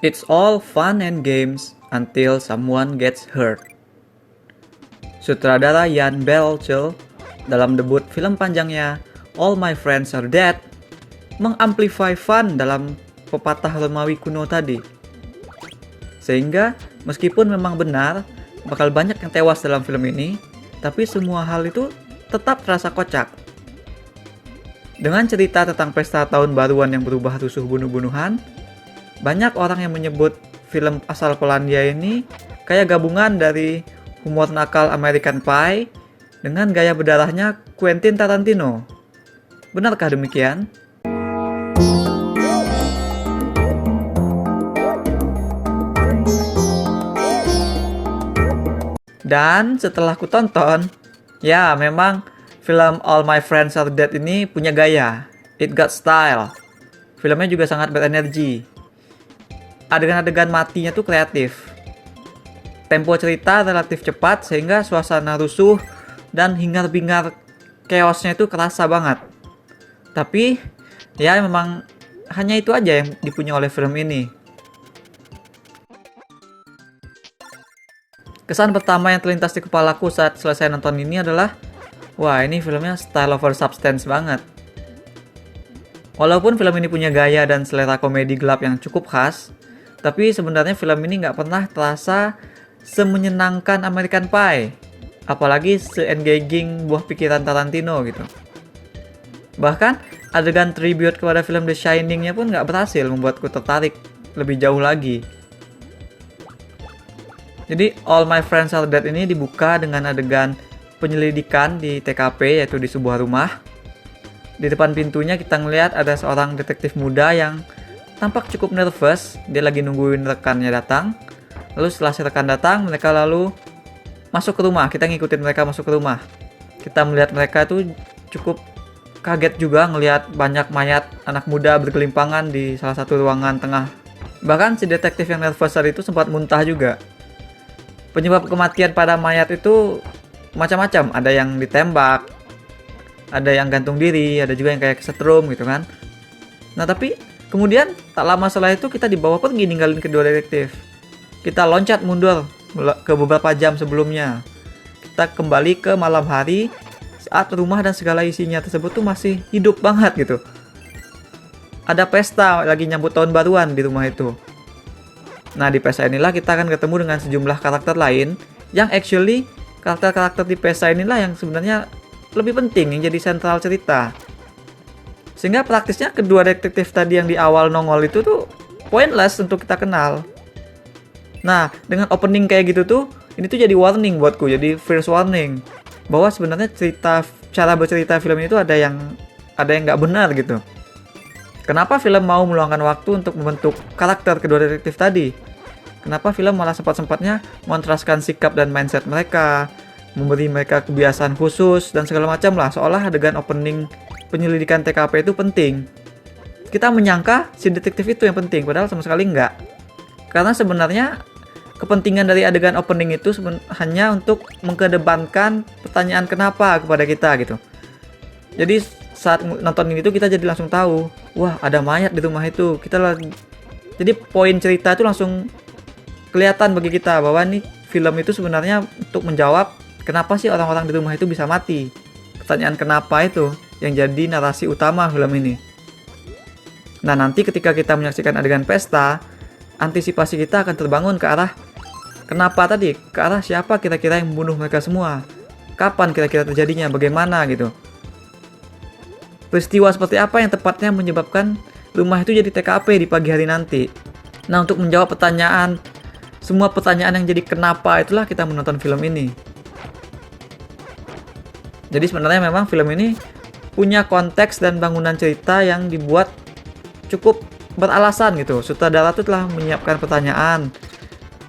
It's all fun and games until someone gets hurt. Sutradara Jan Belchel dalam debut film panjangnya All My Friends Are Dead mengamplify fun dalam pepatah Romawi kuno tadi. Sehingga meskipun memang benar bakal banyak yang tewas dalam film ini, tapi semua hal itu tetap terasa kocak. Dengan cerita tentang pesta tahun baruan yang berubah rusuh bunuh-bunuhan, banyak orang yang menyebut film asal Polandia ini kayak gabungan dari humor nakal American Pie dengan gaya berdarahnya Quentin Tarantino. Benarkah demikian? Dan setelah ku tonton, ya memang film All My Friends Are Dead ini punya gaya. It got style. Filmnya juga sangat berenergi. Adegan-adegan matinya tuh kreatif. Tempo cerita relatif cepat sehingga suasana rusuh dan hingar-bingar chaosnya itu kerasa banget. Tapi ya memang hanya itu aja yang dipunya oleh film ini. Kesan pertama yang terlintas di kepalaku saat selesai nonton ini adalah, wah ini filmnya style over substance banget. Walaupun film ini punya gaya dan selera komedi gelap yang cukup khas, tapi sebenarnya film ini nggak pernah terasa semenyenangkan American Pie, apalagi se-engaging buah pikiran Tarantino gitu. Bahkan adegan tribute kepada film The Shining-nya pun nggak berhasil membuatku tertarik lebih jauh lagi. Jadi All My Friends Are Dead ini dibuka dengan adegan penyelidikan di TKP, yaitu di sebuah rumah. Di depan pintunya kita ngelihat ada seorang detektif muda yang tampak cukup nervous, dia lagi nungguin rekannya datang. Lalu setelah si rekan datang, mereka lalu masuk ke rumah. Kita ngikutin mereka masuk ke rumah. Kita melihat mereka tuh cukup kaget juga ngelihat banyak mayat anak muda bergelimpangan di salah satu ruangan tengah. Bahkan si detektif yang nervous tadi itu sempat muntah juga. Penyebab kematian pada mayat itu macam-macam. Ada yang ditembak, ada yang gantung diri, ada juga yang kayak kesetrum gitu kan. Nah tapi kemudian tak lama setelah itu kita dibawa pergi ninggalin kedua detektif. Kita loncat mundur ke beberapa jam sebelumnya. Kita kembali ke malam hari saat rumah dan segala isinya tersebut tuh masih hidup banget gitu. Ada pesta lagi nyambut tahun baruan di rumah itu. Nah di pesta inilah kita akan ketemu dengan sejumlah karakter lain yang actually karakter-karakter di pesta inilah yang sebenarnya lebih penting yang jadi sentral cerita. Sehingga praktisnya kedua detektif tadi yang di awal nongol itu tuh pointless untuk kita kenal. Nah, dengan opening kayak gitu tuh, ini tuh jadi warning buatku, jadi first warning bahwa sebenarnya cara bercerita film itu ada yang nggak benar gitu. Kenapa film mau meluangkan waktu untuk membentuk karakter kedua detektif tadi? Kenapa film malah sempat-sempatnya mengontraskan sikap dan mindset mereka, memberi mereka kebiasaan khusus dan segala macam lah, seolah adegan opening penyelidikan TKP itu penting. Kita menyangka si detektif itu yang penting, padahal sama sekali enggak. Karena sebenarnya kepentingan dari adegan opening itu hanya untuk mengedepankan pertanyaan kenapa kepada kita gitu. Jadi saat nonton ini tuh kita jadi langsung tahu, wah ada mayat di rumah itu. Jadi poin cerita itu langsung kelihatan bagi kita bahwa nih film itu sebenarnya untuk menjawab kenapa sih orang-orang di rumah itu bisa mati. Pertanyaan kenapa itu yang jadi narasi utama film ini. Nah nanti ketika kita menyaksikan adegan pesta, antisipasi kita akan terbangun ke arah kenapa tadi, ke arah siapa kira-kira yang membunuh mereka semua, kapan kira-kira terjadinya, bagaimana gitu. Peristiwa seperti apa yang tepatnya menyebabkan rumah itu jadi TKP di pagi hari nanti. Nah untuk menjawab semua pertanyaan yang jadi kenapa itulah kita menonton film ini. Jadi sebenarnya memang film ini punya konteks dan bangunan cerita yang dibuat cukup beralasan gitu. Sutradara itu telah menyiapkan pertanyaan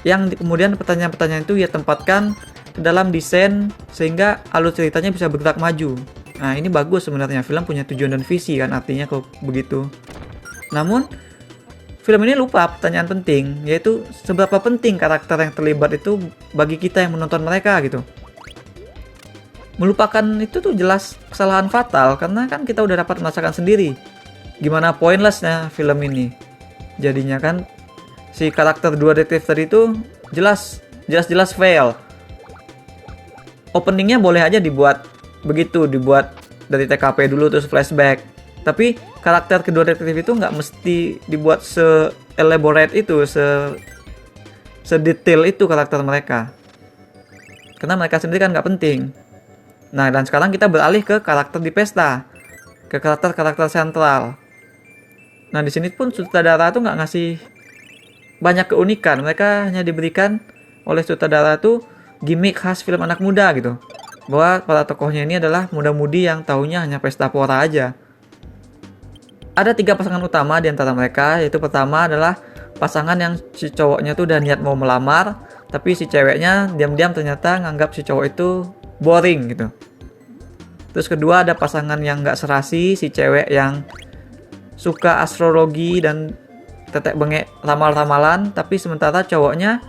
yang kemudian pertanyaan-pertanyaan itu ia tempatkan ke dalam desain sehingga alur ceritanya bisa bergerak maju. Nah ini bagus sebenarnya, film punya tujuan dan visi kan artinya kalau begitu. Namun film ini lupa pertanyaan penting, yaitu seberapa penting karakter yang terlibat itu bagi kita yang menonton mereka gitu. Melupakan itu tuh jelas kesalahan fatal karena kan kita udah dapat merasakan sendiri gimana pointlessnya film ini. Jadinya kan si karakter dua detektif tadi itu jelas fail. Openingnya boleh aja dibuat begitu, dibuat dari TKP dulu terus flashback. Tapi karakter kedua detektif itu nggak mesti dibuat se-elaborate itu, sedetail itu karakter mereka. Karena mereka sendiri kan nggak penting. Nah, dan sekarang kita beralih ke karakter di pesta, ke karakter sentral. Nah, di sini pun sutradara tuh nggak ngasih banyak keunikan. Mereka hanya diberikan oleh sutradara tuh gimmick khas film anak muda gitu. Bahwa para tokohnya ini adalah muda-mudi yang taunya hanya pesta pora aja. Ada 3 pasangan utama di antara mereka, yaitu pertama adalah pasangan yang si cowoknya tuh udah niat mau melamar, tapi si ceweknya diam-diam ternyata nganggap si cowok itu boring gitu. Terus kedua ada pasangan yang nggak serasi, si cewek yang suka astrologi dan tetek bengek ramal-ramalan, tapi sementara cowoknya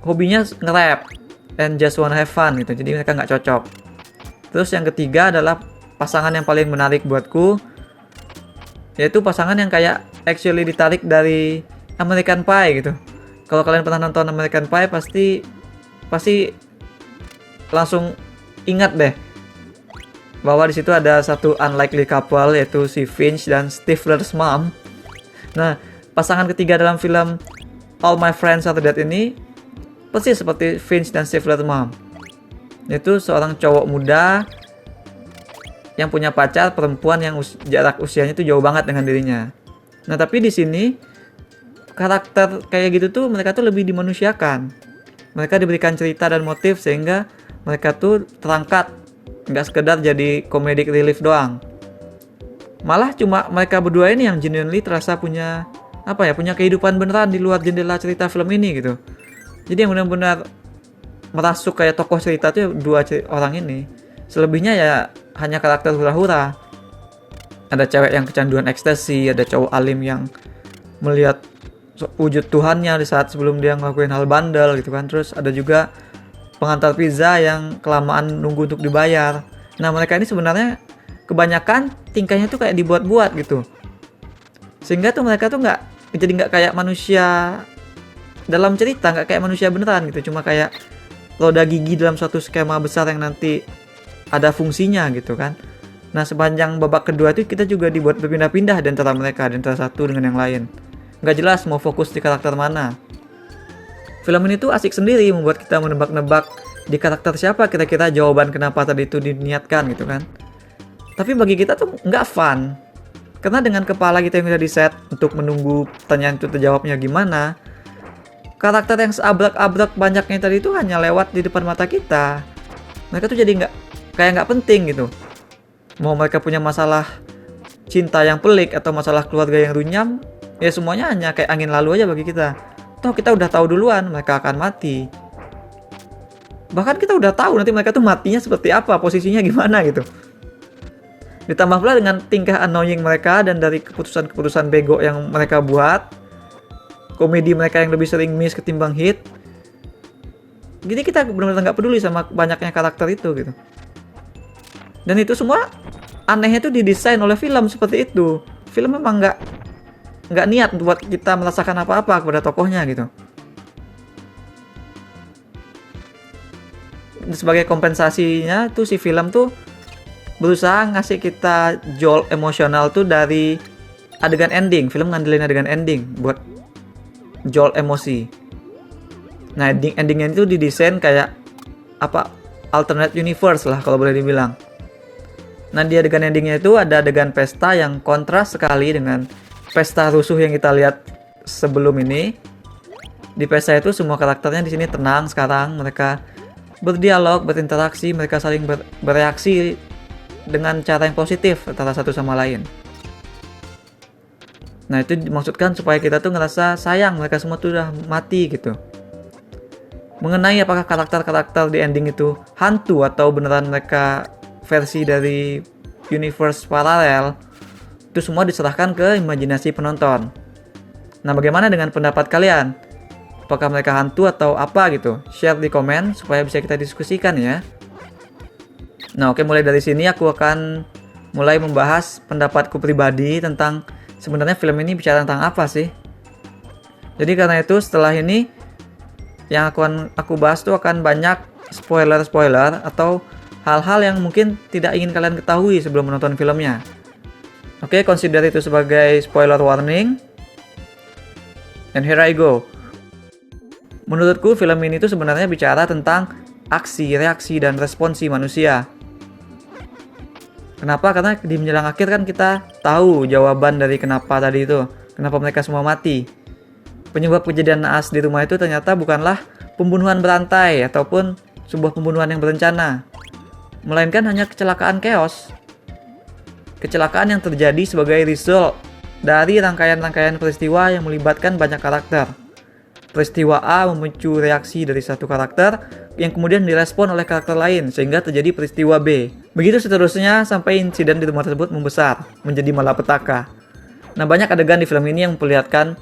hobinya nge-rap and just wanna have fun gitu, jadi mereka nggak cocok. Terus yang ketiga adalah pasangan yang paling menarik buatku, yaitu pasangan yang kayak actually ditarik dari American Pie gitu. Kalau kalian pernah nonton American Pie pasti langsung ingat deh bahwa di situ ada satu unlikely couple, yaitu si Finch dan Stifler's mom. Nah, pasangan ketiga dalam film All My Friends Are Dead ini persis seperti Finch dan Stifler's mom, yaitu seorang cowok muda yang punya pacar perempuan yang jarak usianya itu jauh banget dengan dirinya. Nah, tapi di sini karakter kayak gitu tuh mereka tuh lebih dimanusiakan. Mereka diberikan cerita dan motif sehingga mereka tuh terangkat, nggak sekedar jadi comedic relief doang. Malah cuma mereka berdua ini yang genuinely terasa punya punya kehidupan beneran di luar jendela cerita film ini gitu. Jadi yang benar-benar merasuk kayak tokoh cerita tuh orang ini. Selebihnya ya hanya karakter hura-hura. Ada cewek yang kecanduan ekstasi, ada cowok alim yang melihat wujud Tuhannya di saat sebelum dia ngelakuin hal bandel gitu kan. Terus ada juga pengantar pizza yang kelamaan nunggu untuk dibayar. Nah, mereka ini sebenarnya kebanyakan tingkahnya tuh kayak dibuat-buat gitu. Sehingga tuh mereka tuh nggak kayak manusia dalam cerita, nggak kayak manusia beneran gitu. Cuma kayak roda gigi dalam suatu skema besar yang nanti ada fungsinya gitu kan. Nah, sepanjang babak kedua itu kita juga dibuat berpindah-pindah di antara mereka, di antara satu dengan yang lain. Nggak jelas mau fokus di karakter mana. Film ini tuh asik sendiri, membuat kita menebak-nebak di karakter siapa kira-kira jawaban kenapa tadi itu diniatkan gitu kan. Tapi bagi kita tuh nggak fun. Karena dengan kepala kita yang udah di set untuk menunggu pertanyaan itu terjawabnya gimana, karakter yang seabrek-abrek banyaknya tadi itu hanya lewat di depan mata kita. Mereka tuh jadi nggak penting gitu. Mau mereka punya masalah cinta yang pelik atau masalah keluarga yang runyam, ya semuanya hanya kayak angin lalu aja bagi kita. Toh kita udah tahu duluan mereka akan mati. Bahkan kita udah tahu nanti mereka tuh matinya seperti apa, posisinya gimana gitu. Ditambah pula dengan tingkah annoying mereka dan dari keputusan-keputusan bego yang mereka buat, komedi mereka yang lebih sering miss ketimbang hit. Jadi kita benar-benar nggak peduli sama banyaknya karakter itu gitu. Dan itu semua anehnya tuh didesain oleh film seperti itu. Film memang nggak niat buat kita merasakan apa-apa kepada tokohnya gitu. Sebagai kompensasinya tuh si film tuh berusaha ngasih kita jolt emosional tuh dari adegan ending. Film ngandelin adegan ending buat jolt emosi. Nah, endingnya itu didesain kayak alternate universe lah kalau boleh dibilang. Nah, di adegan endingnya itu ada adegan pesta yang kontras sekali dengan pesta rusuh yang kita lihat sebelum ini. Di pesta itu semua karakternya di sini tenang sekarang, mereka berdialog, berinteraksi, mereka saling bereaksi dengan cara yang positif antara satu sama lain. Nah, itu dimaksudkan supaya kita tuh ngerasa sayang mereka semua tuh udah mati gitu. Mengenai apakah karakter-karakter di ending itu hantu atau beneran mereka versi dari universe paralel, itu semua diserahkan ke imajinasi penonton. Nah, bagaimana dengan pendapat kalian? Apakah mereka hantu atau apa gitu? Share di komen supaya bisa kita diskusikan ya. Nah, oke, mulai dari sini aku akan mulai membahas pendapatku pribadi tentang sebenarnya film ini bicara tentang apa sih. Jadi karena itu setelah ini yang aku bahas tuh akan banyak spoiler-spoiler atau hal-hal yang mungkin tidak ingin kalian ketahui sebelum menonton filmnya. Oke, consider itu sebagai spoiler warning. And here I go. Menurutku film ini tuh sebenarnya bicara tentang aksi, reaksi, dan responsi manusia. Kenapa? Karena di menjelang akhir kan kita tahu jawaban dari kenapa tadi itu. Kenapa mereka semua mati. Penyebab kejadian naas di rumah itu ternyata bukanlah pembunuhan berantai ataupun sebuah pembunuhan yang berencana, melainkan hanya kecelakaan chaos. Kecelakaan yang terjadi sebagai result dari rangkaian-rangkaian peristiwa yang melibatkan banyak karakter. Peristiwa A memicu reaksi dari satu karakter yang kemudian direspon oleh karakter lain sehingga terjadi peristiwa B. Begitu seterusnya sampai insiden di rumah tersebut membesar menjadi malapetaka. Nah, banyak adegan di film ini yang memperlihatkan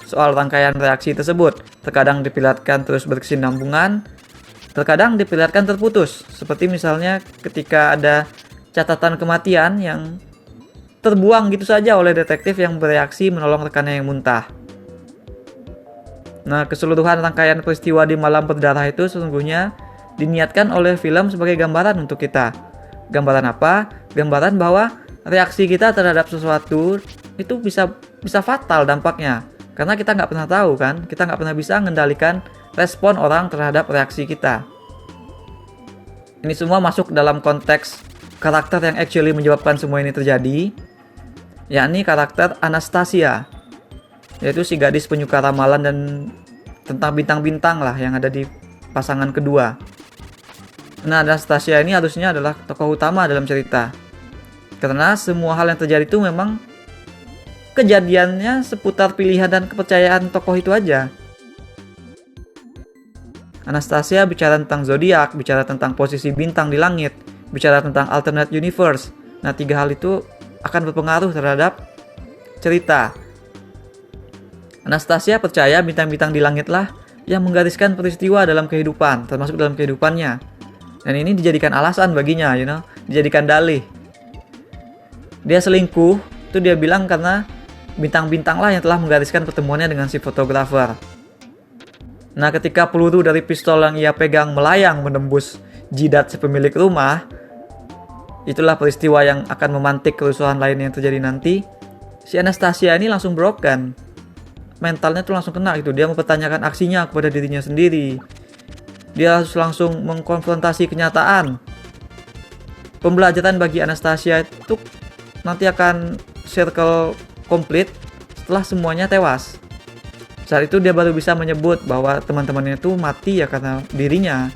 soal rangkaian reaksi tersebut. Terkadang diperlihatkan terus berkesinambungan, terkadang diperlihatkan terputus. Seperti misalnya ketika ada catatan kematian yang terbuang gitu saja oleh detektif yang bereaksi menolong rekannya yang muntah. Nah, keseluruhan rangkaian peristiwa di Malam Berdarah itu sesungguhnya diniatkan oleh film sebagai gambaran untuk kita. Gambaran apa? Gambaran bahwa reaksi kita terhadap sesuatu itu bisa fatal dampaknya. Karena kita nggak pernah tahu kan, kita nggak pernah bisa mengendalikan respon orang terhadap reaksi kita. Ini semua masuk dalam konteks karakter yang actually menyebabkan semua ini terjadi, yakni karakter Anastasia, yaitu si gadis penyuka ramalan dan tentang bintang-bintang lah yang ada di pasangan kedua. Nah, Anastasia ini harusnya adalah tokoh utama dalam cerita, karena semua hal yang terjadi itu memang kejadiannya seputar pilihan dan kepercayaan tokoh itu aja. Anastasia bicara tentang zodiak, bicara tentang posisi bintang di langit, bicara tentang alternate universe. Nah, 3 hal itu akan berpengaruh terhadap cerita. Anastasia percaya bintang-bintang di langitlah yang menggariskan peristiwa dalam kehidupan, termasuk dalam kehidupannya. Dan ini dijadikan alasan baginya, dijadikan dalih. Dia selingkuh, itu dia bilang karena bintang-bintang lah yang telah menggariskan pertemuannya dengan si fotografer. Nah, ketika peluru dari pistol yang ia pegang melayang menembus jidat si pemilik rumah, itulah peristiwa yang akan memantik kerusuhan lain yang terjadi nanti. Si Anastasia ini langsung broken. Mentalnya tuh langsung kena gitu. Dia mempertanyakan aksinya kepada dirinya sendiri. Dia harus langsung mengkonfrontasi kenyataan. Pembelajaran bagi Anastasia itu nanti akan circle komplit setelah semuanya tewas. Saat itu dia baru bisa menyebut bahwa teman-temannya itu mati ya karena dirinya.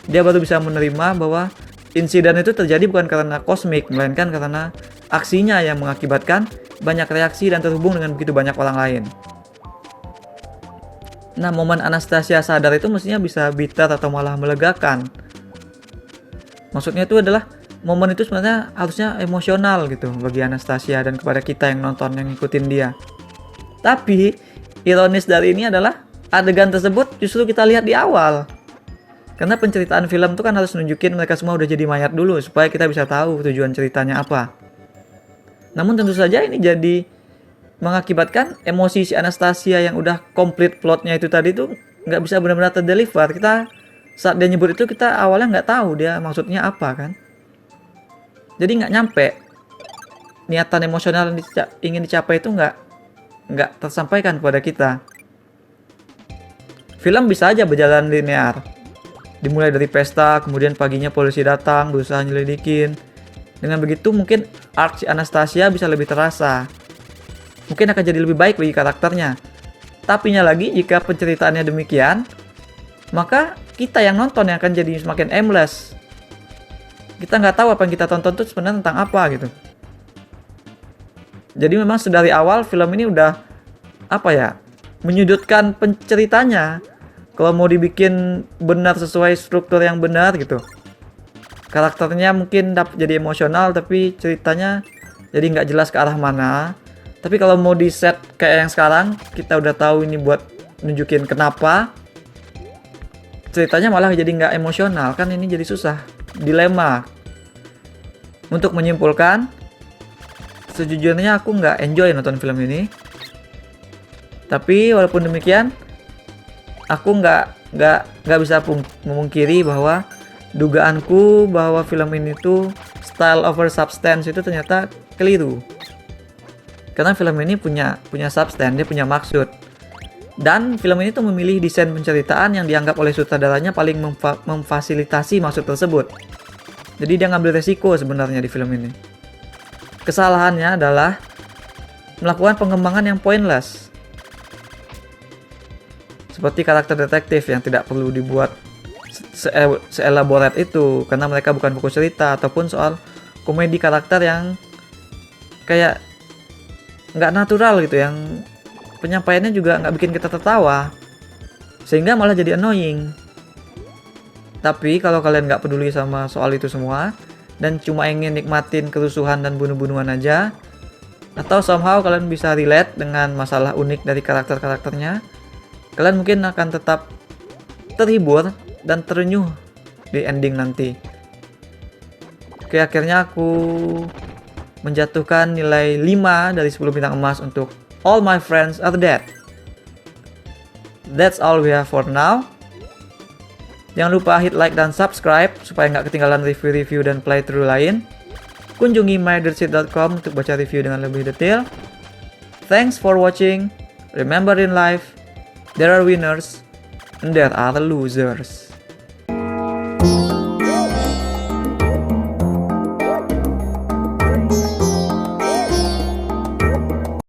Dia baru bisa menerima bahwa insiden itu terjadi bukan karena kosmik, melainkan karena aksinya yang mengakibatkan banyak reaksi dan terhubung dengan begitu banyak orang lain. Nah, momen Anastasia sadar itu mestinya bisa bitter atau malah melegakan. Maksudnya itu adalah momen itu sebenarnya harusnya emosional gitu bagi Anastasia dan kepada kita yang nonton, yang ngikutin dia. Tapi ironis dari ini adalah adegan tersebut justru kita lihat di awal. Karena penceritaan film itu kan harus nunjukin mereka semua udah jadi mayat dulu supaya kita bisa tahu tujuan ceritanya apa. Namun tentu saja ini jadi mengakibatkan emosi si Anastasia yang udah komplit plotnya itu tadi tuh nggak bisa benar-benar terdeliver. Kita saat dia nyebut itu kita awalnya nggak tahu dia maksudnya apa kan. Jadi nggak nyampe. Niatan emosional yang ingin dicapai itu nggak tersampaikan kepada kita. Film bisa aja berjalan linear. Dimulai dari pesta, kemudian paginya polisi datang, berusaha nyelidikin. Dengan begitu mungkin arc si Anastasia bisa lebih terasa. Mungkin akan jadi lebih baik bagi karakternya. Tapinya lagi, jika penceritaannya demikian, maka kita yang nonton yang akan jadi semakin aimless. Kita nggak tahu apa yang kita tonton itu sebenarnya tentang apa gitu. Jadi memang sedari awal film ini udah menyudutkan penceritanya. Kalau mau dibikin benar sesuai struktur yang benar gitu, karakternya mungkin dapat jadi emosional tapi ceritanya jadi nggak jelas ke arah mana. Tapi kalau mau di set kayak yang sekarang, kita udah tahu ini buat nunjukin kenapa, ceritanya malah jadi nggak emosional, kan ini jadi susah, dilema. Untuk menyimpulkan, sejujurnya aku nggak enjoy nonton film ini. Tapi walaupun demikian, aku nggak bisa memungkiri bahwa dugaanku bahwa film ini tuh style over substance itu ternyata keliru. Karena film ini punya substance, dia punya maksud. Dan film ini tuh memilih desain penceritaan yang dianggap oleh sutradaranya paling memfasilitasi maksud tersebut. Jadi dia ngambil resiko sebenarnya di film ini. Kesalahannya adalah melakukan pengembangan yang pointless. Seperti karakter detektif yang tidak perlu dibuat seelaborat itu karena mereka bukan fokus cerita, ataupun soal komedi karakter yang kayak nggak natural gitu, yang penyampaiannya juga nggak bikin kita tertawa sehingga malah jadi annoying. Tapi kalau kalian nggak peduli sama soal itu semua dan cuma ingin nikmatin kerusuhan dan bunuh-bunuhan aja, atau somehow kalian bisa relate dengan masalah unik dari karakter-karakternya, kalian mungkin akan tetap terhibur dan terenyuh di ending nanti. Oke, akhirnya aku menjatuhkan nilai 5 dari 10 bintang emas untuk All My Friends Are Dead. That's all we have for now. Jangan lupa hit like dan subscribe supaya nggak ketinggalan review-review dan playthrough lain. Kunjungi mydirtshit.com untuk baca review dengan lebih detail. Thanks for watching. Remember, in life, there are winners and there are losers.